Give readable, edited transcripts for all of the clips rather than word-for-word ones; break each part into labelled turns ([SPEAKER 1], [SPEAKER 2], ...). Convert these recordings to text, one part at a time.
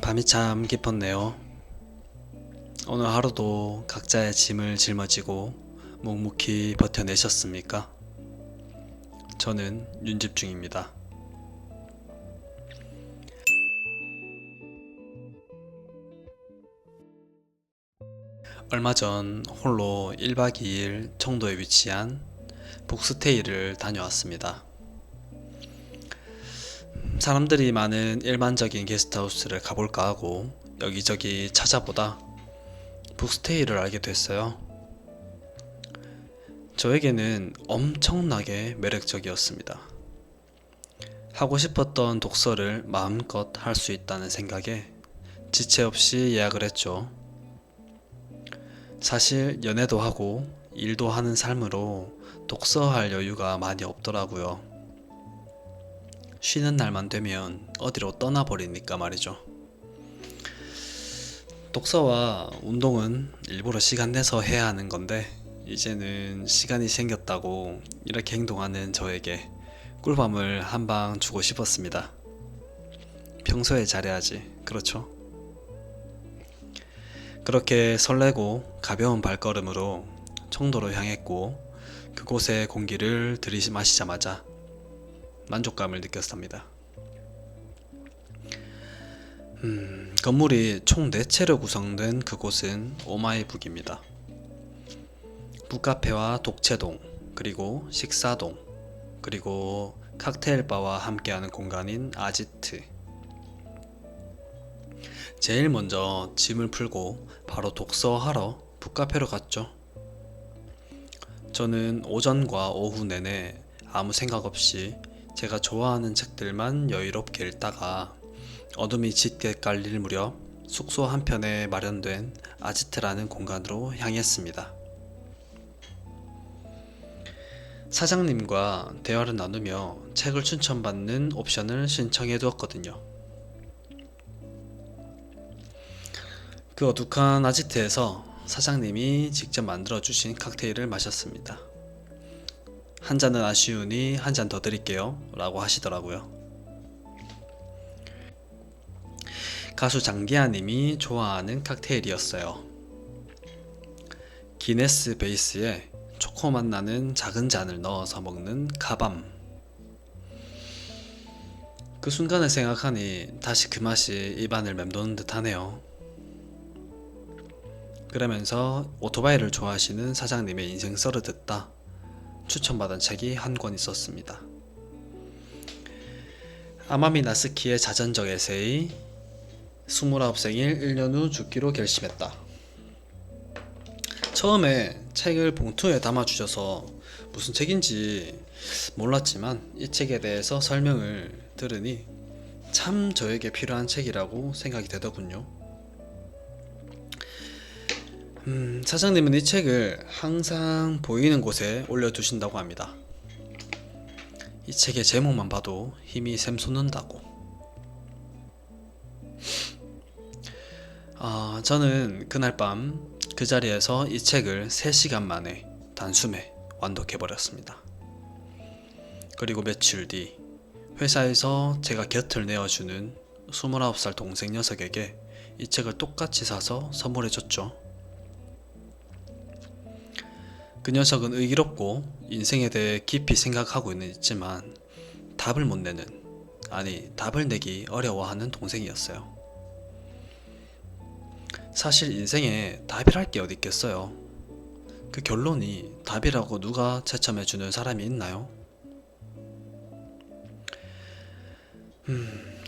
[SPEAKER 1] 밤이 참 깊었네요. 오늘 하루도 각자의 짐을 짊어지고 묵묵히 버텨내셨습니까? 저는 윤집 중입니다. 얼마 전 홀로 1박 2일 청도에 위치한 북스테이를 다녀왔습니다. 사람들이 많은 일반적인 게스트하우스를 가볼까 하고 여기저기 찾아보다 북스테이를 알게 됐어요. 저에게는 엄청나게 매력적이었습니다. 하고 싶었던 독서를 마음껏 할 수 있다는 생각에 지체 없이 예약을 했죠. 사실 연애도 하고 일도 하는 삶으로 독서할 여유가 많이 없더라고요. 쉬는 날만 되면 어디로 떠나버리니까 말이죠. 독서와 운동은 일부러 시간 내서 해야 하는 건데 이제는 시간이 생겼다고 이렇게 행동하는 저에게 꿀밤을 한 방 주고 싶었습니다. 평소에 잘해야지, 그렇죠? 그렇게 설레고 가벼운 발걸음으로 청도로 향했고 그곳의 공기를 들이마시자마자 만족감을 느꼈습니다. 건물이 총 4채로 구성된 그곳은 오마이북입니다. 북카페와 독채동, 그리고 식사동, 그리고 칵테일바와 함께하는 공간인 아지트. 제일 먼저 짐을 풀고 바로 독서하러 북카페로 갔죠. 저는 오전과 오후 내내 아무 생각 없이 제가 좋아하는 책들만 여유롭게 읽다가 어둠이 짙게 깔릴 무렵 숙소 한편에 마련된 아지트라는 공간으로 향했습니다. 사장님과 대화를 나누며 책을 추천받는 옵션을 신청해 두었거든요. 그 어둑한 아지트에서 사장님이 직접 만들어주신 칵테일을 마셨습니다. 한 잔은 아쉬우니 한 잔 더 드릴게요 라고 하시더라고요. 가수 장기하님이 좋아하는 칵테일이었어요. 기네스 베이스에 초코맛 나는 작은 잔을 넣어서 먹는 가밤. 그 순간을 생각하니 다시 그 맛이 입안을 맴도는 듯 하네요. 그러면서 오토바이를 좋아하시는 사장님의 인생 썰을 듣다 추천받은 책이 한 권 있었습니다. 아마미 나스키의 자전적 에세이 29생일 1년 후 죽기로 결심했다. 처음에 책을 봉투에 담아주셔서 무슨 책인지 몰랐지만 이 책에 대해서 설명을 들으니 참 저에게 필요한 책이라고 생각이 되더군요. 사장님은 이 책을 항상 보이는 곳에 올려두신다고 합니다. 이 책의 제목만 봐도 힘이 샘솟는다고. 저는 그날 밤 그 자리에서 이 책을 3시간 만에 단숨에 완독해버렸습니다. 그리고 며칠 뒤 회사에서 제가 곁을 내어주는 29살 동생 녀석에게 이 책을 똑같이 사서 선물해줬죠. 그 녀석은 의기롭고 인생에 대해 깊이 생각하고는 있지만 답을 못 내는, 아니 답을 내기 어려워하는 동생이었어요. 사실 인생에 답이랄 게 어디 있겠어요. 그 결론이 답이라고 누가 채점해주는 사람이 있나요?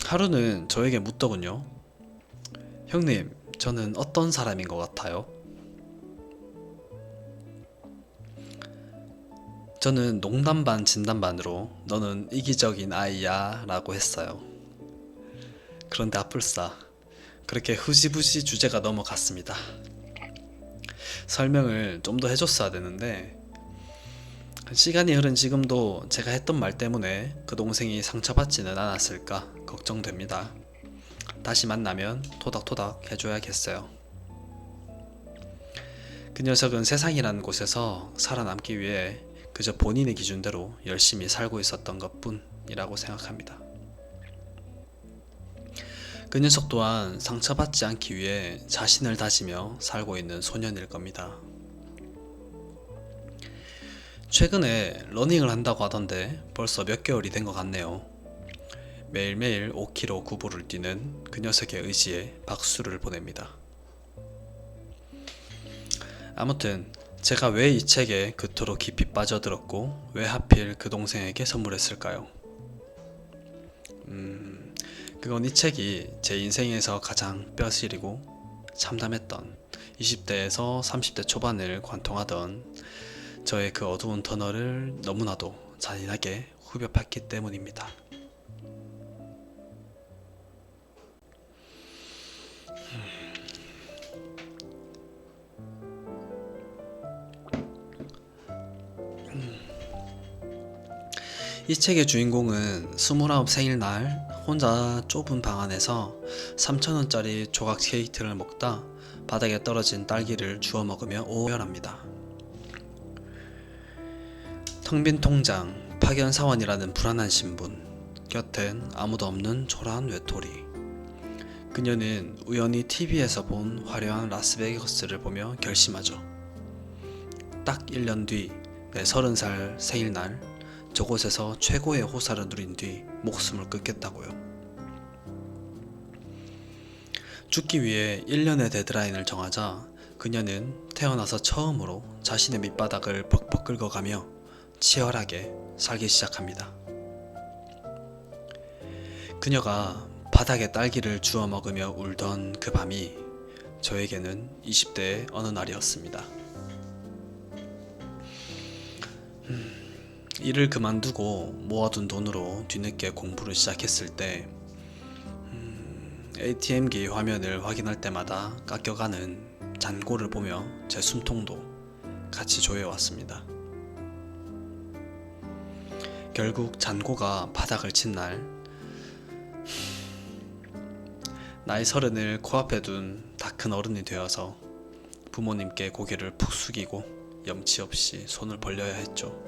[SPEAKER 1] 하루는 저에게 묻더군요. 형님, 저는 어떤 사람인 것 같아요? 저는 농담 반 진담 반으로 너는 이기적인 아이야 라고 했어요. 그런데 아뿔싸 그렇게 흐지부지 주제가 넘어갔습니다. 설명을 좀 더 해줬어야 되는데 시간이 흐른 지금도 제가 했던 말 때문에 그 동생이 상처받지는 않았을까 걱정됩니다. 다시 만나면 토닥토닥 해줘야겠어요. 그 녀석은 세상이라는 곳에서 살아남기 위해 그저 본인의 기준대로 열심히 살고 있었던 것뿐이라고 생각합니다. 그 녀석 또한 상처받지 않기 위해 자신을 다지며 살고 있는 소년일 겁니다. 최근에 러닝을 한다고 하던데 벌써 몇 개월이 된 것 같네요. 매일매일 5km 구보를 뛰는 그 녀석의 의지에 박수를 보냅니다. 아무튼 제가 왜 이 책에 그토록 깊이 빠져들었고 왜 하필 그 동생에게 선물했을까요? 그건 이 책이 제 인생에서 가장 뼈시리고 참담했던 20대에서 30대 초반을 관통하던 저의 그 어두운 터널을 너무나도 잔인하게 후벼 팠기 때문입니다. 이 책의 주인공은 29 생일날 혼자 좁은 방 안에서 3,000원짜리 조각 케이크를 먹다 바닥에 떨어진 딸기를 주워 먹으며 오열합니다. 텅 빈 통장, 파견사원이라는 불안한 신분, 곁엔 아무도 없는 초라한 외톨이. 그녀는 우연히 TV에서 본 화려한 라스베이거스를 보며 결심하죠. 딱 1년 뒤 내 30살 생일날 저곳에서 최고의 호사를 누린 뒤 목숨을 끊겠다고요. 죽기 위해 1년의 데드라인을 정하자 그녀는 태어나서 처음으로 자신의 밑바닥을 벅벅 긁어가며 치열하게 살기 시작합니다. 그녀가 바닥에 딸기를 주워 먹으며 울던 그 밤이 저에게는 20대의 어느 날이었습니다. 일을 그만두고 모아둔 돈으로 뒤늦게 공부를 시작했을 때 ATM기 화면을 확인할 때마다 깎여가는 잔고를 보며 제 숨통도 같이 조여왔습니다. 결국 잔고가 바닥을 친 날, 나이 30을 코앞에 둔 다 큰 어른이 되어서 부모님께 고개를 푹 숙이고 염치 없이 손을 벌려야 했죠.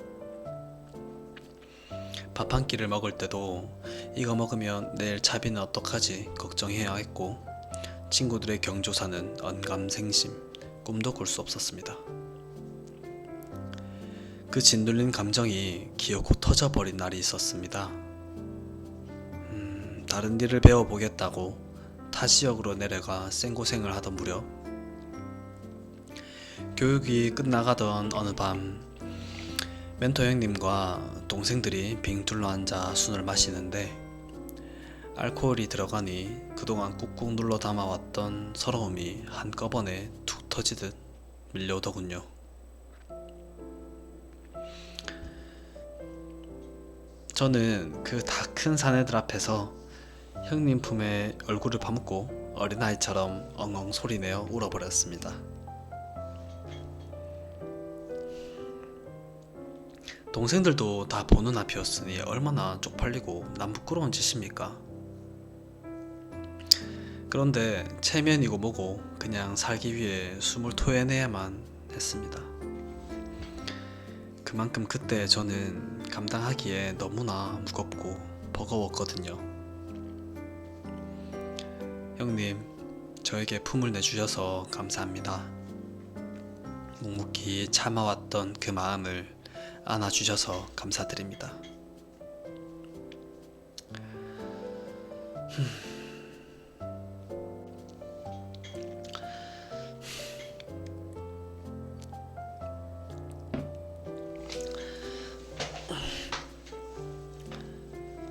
[SPEAKER 1] 밥 한 끼를 먹을 때도 이거 먹으면 내일 차비는 어떡하지 걱정해야 했고, 친구들의 경조사는 언감생심, 꿈도 꿀 수 없었습니다. 그 짓눌린 감정이 기어코 터져버린 날이 있었습니다. 다른 일을 배워보겠다고 타 지역으로 내려가 생고생을 하던 무렵, 교육이 끝나가던 어느 밤 멘토 형님과 동생들이 빙 둘러앉아 술을 마시는데 알코올이 들어가니 그동안 꾹꾹 눌러 담아왔던 서러움이 한꺼번에 툭 터지듯 밀려오더군요. 저는 그 다 큰 사내들 앞에서 형님 품에 얼굴을 파묻고 어린아이처럼 엉엉 소리내어 울어버렸습니다. 동생들도 다 보는 앞이었으니 얼마나 쪽팔리고 남 부끄러운 짓입니까? 그런데 체면이고 뭐고 그냥 살기 위해 숨을 토해내야만 했습니다. 그만큼 그때 저는 감당하기에 너무나 무겁고 버거웠거든요. 형님, 저에게 품을 내주셔서 감사합니다. 묵묵히 참아왔던 그 마음을 안아주셔서 감사드립니다.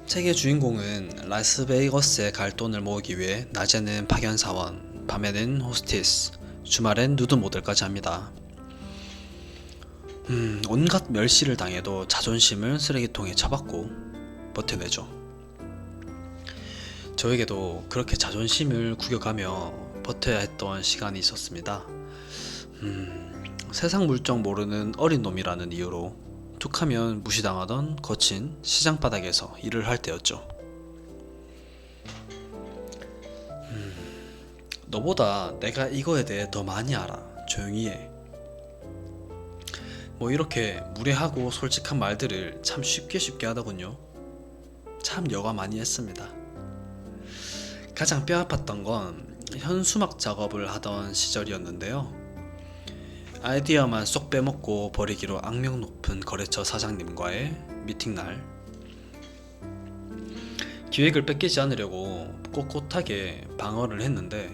[SPEAKER 1] 책의 주인공은 라스베이거스에 갈 돈을 모으기 위해 낮에는 파견사원, 밤에는 호스티스, 주말엔 누드 모델까지 합니다. 온갖 멸시를 당해도 자존심을 쓰레기통에 쳐박고 버텨내죠. 저에게도 그렇게 자존심을 구겨가며 버텨야 했던 시간이 있었습니다. 세상 물정 모르는 어린 놈이라는 이유로 툭하면 무시당하던 거친 시장바닥에서 일을 할 때였죠. 너보다 내가 이거에 대해 더 많이 알아. 조용히 해. 뭐 이렇게 무례하고 솔직한 말들을 참 쉽게 하더군요. 참 여과 많이 했습니다. 가장 뼈아팠던 건 현수막 작업을 하던 시절이었는데요. 아이디어만 쏙 빼먹고 버리기로 악명 높은 거래처 사장님과의 미팅날, 기획을 뺏기지 않으려고 꼿꼿하게 방어를 했는데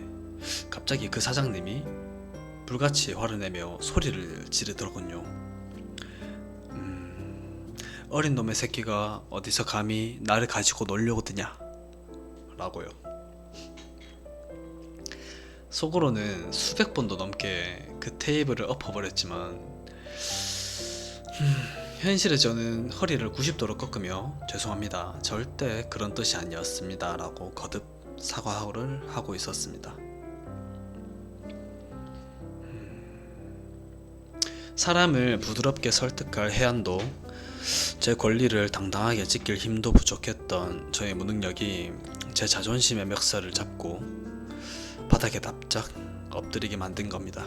[SPEAKER 1] 갑자기 그 사장님이 불같이 화를 내며 소리를 지르더군요. 어린 놈의 새끼가 어디서 감히 나를 가지고 놀려고 드냐 라고요. 속으로는 수백 번도 넘게 그 테이블을 엎어버렸지만 현실에 저는 허리를 90도로 꺾으며 죄송합니다, 절대 그런 뜻이 아니었습니다 라고 거듭 사과를 하고 있었습니다. 사람을 부드럽게 설득할 해안도, 제 권리를 당당하게 지킬 힘도 부족했던 저의 무능력이 제 자존심의 멱살을 잡고 바닥에 납작 엎드리게 만든 겁니다.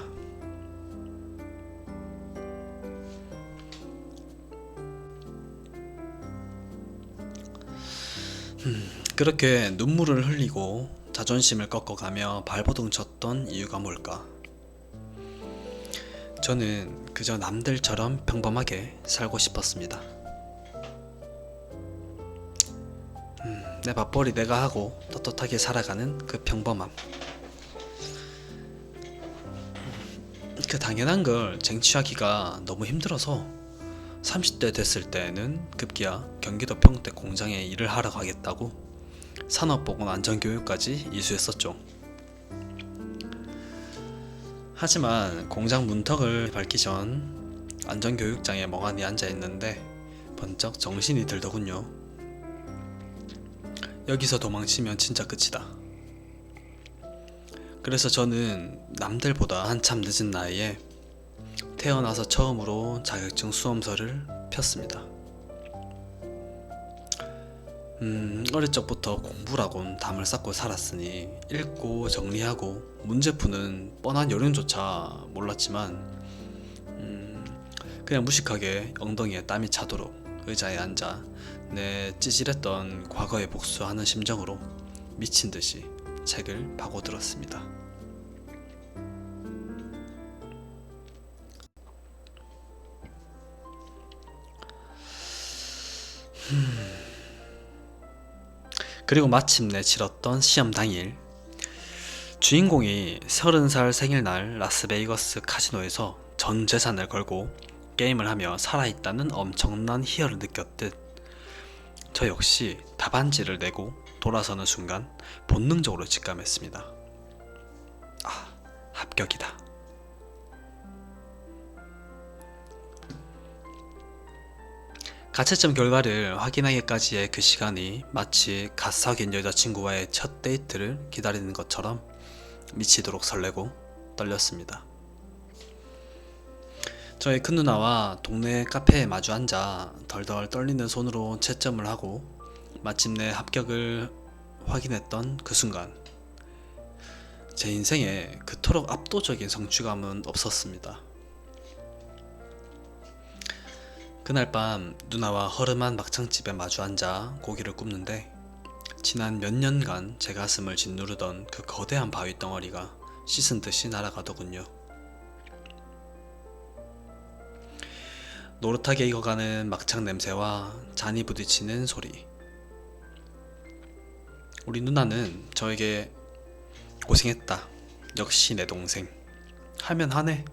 [SPEAKER 1] 그렇게 눈물을 흘리고 자존심을 꺾어가며 발버둥 쳤던 이유가 뭘까? 저는 그저 남들처럼 평범하게 살고 싶었습니다. 내 밥벌이 내가 하고 떳떳하게 살아가는 그 평범함, 그 당연한 걸 쟁취하기가 너무 힘들어서 30대 됐을 때는 급기야 경기도 평택 공장에 일을 하러 가겠다고 산업보건안전교육까지 이수했었죠. 하지만 공장 문턱을 밟기 전 안전교육장에 멍하니 앉아있는데 번쩍 정신이 들더군요. 여기서 도망치면 진짜 끝이다. 그래서 저는 남들보다 한참 늦은 나이에 태어나서 처음으로 자격증 수험서를 폈습니다. 어릴 적부터 공부라곤 담을 쌓고 살았으니 읽고 정리하고 문제 푸는 뻔한 요령조차 몰랐지만 그냥 무식하게 엉덩이에 땀이 차도록 의자에 앉아 내 찌질했던 과거에 복수하는 심정으로 미친듯이 책을 파고들었습니다. 그리고 마침내 치렀던 시험 당일, 주인공이 30살 생일날 라스베이거스 카지노에서 전 재산을 걸고 게임을 하며 살아있다는 엄청난 희열을 느꼈듯 저 역시 답안지를 내고 돌아서는 순간 본능적으로 직감했습니다. 아, 합격이다. 가채점 결과를 확인하기까지의 그 시간이 마치 갓 사귄 여자친구와의 첫 데이트를 기다리는 것처럼 미치도록 설레고 떨렸습니다. 저희 큰 누나와 동네 카페에 마주 앉아 덜덜 떨리는 손으로 채점을 하고 마침내 합격을 확인했던 그 순간, 제 인생에 그토록 압도적인 성취감은 없었습니다. 그날 밤 누나와 허름한 막창집에 마주 앉아 고기를 굽는데 지난 몇 년간 제 가슴을 짓누르던 그 거대한 바위 덩어리가 씻은 듯이 날아가더군요. 노릇하게 익어가는 막창 냄새와 잔이 부딪히는 소리. 우리 누나는 저에게 고생했다, 역시 내 동생, 하면 하네.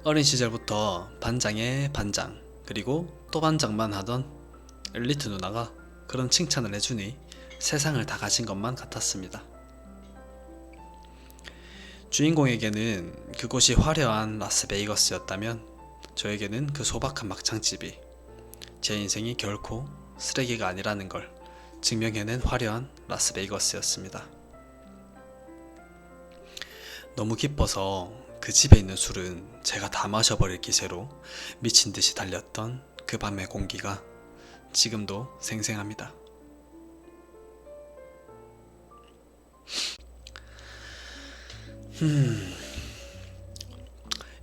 [SPEAKER 1] 어린 시절부터 반장의 반장, 그리고 또 반장만 하던 엘리트 누나가 그런 칭찬을 해주니 세상을 다 가진 것만 같았습니다. 주인공에게는 그곳이 화려한 라스베이거스였다면 저에게는 그 소박한 막창집이 제 인생이 결코 쓰레기가 아니라는 걸 증명해낸 화려한 라스베이거스였습니다. 너무 기뻐서 그 집에 있는 술은 제가 다 마셔버릴 기세로 미친듯이 달렸던 그 밤의 공기가 지금도 생생합니다.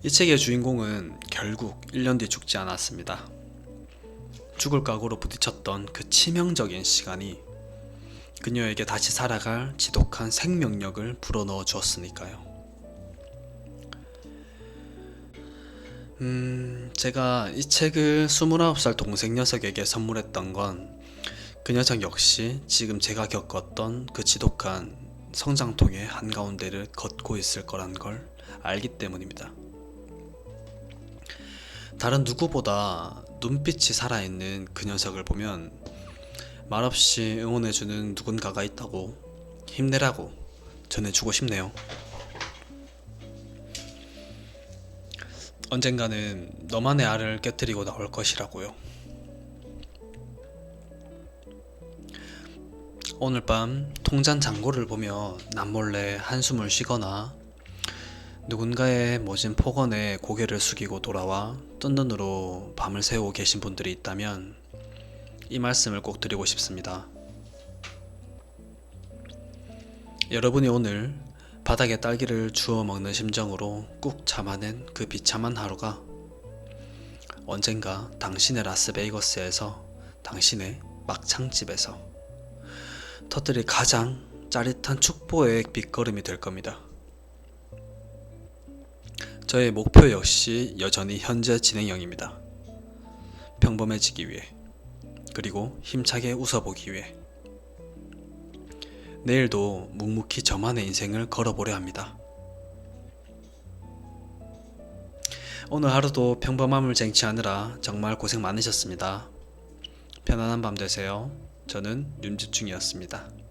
[SPEAKER 1] 이 책의 주인공은 결국 1년 뒤 죽지 않았습니다. 죽을 각오로 부딪혔던 그 치명적인 시간이 그녀에게 다시 살아갈 지독한 생명력을 불어넣어 주었으니까요. 제가 이 책을 29살 동생 녀석에게 선물했던 건 그 녀석 역시 지금 제가 겪었던 그 지독한 성장통의 한가운데를 걷고 있을 거란 걸 알기 때문입니다. 다른 누구보다 눈빛이 살아있는 그 녀석을 보면 말없이 응원해주는 누군가가 있다고, 힘내라고 전해주고 싶네요. 언젠가는 너만의 알을 깨뜨리고 나올 것이라고요. 오늘 밤 통장 잔고를 보며 남몰래 한숨을 쉬거나 누군가의 모진 폭언에 고개를 숙이고 돌아와 뜬 눈으로 밤을 새우고 계신 분들이 있다면 이 말씀을 꼭 드리고 싶습니다. 여러분이 오늘 바닥에 딸기를 주워 먹는 심정으로 꾹 참아낸 그 비참한 하루가 언젠가 당신의 라스베이거스에서, 당신의 막창집에서 터뜨릴 가장 짜릿한 축복의 빗걸음이 될 겁니다. 저의 목표 역시 여전히 현재 진행형입니다. 평범해지기 위해, 그리고 힘차게 웃어보기 위해 내일도 묵묵히 저만의 인생을 걸어보려 합니다. 오늘 하루도 평범함을 쟁취하느라 정말 고생 많으셨습니다. 편안한 밤 되세요. 저는 윤지충이었습니다.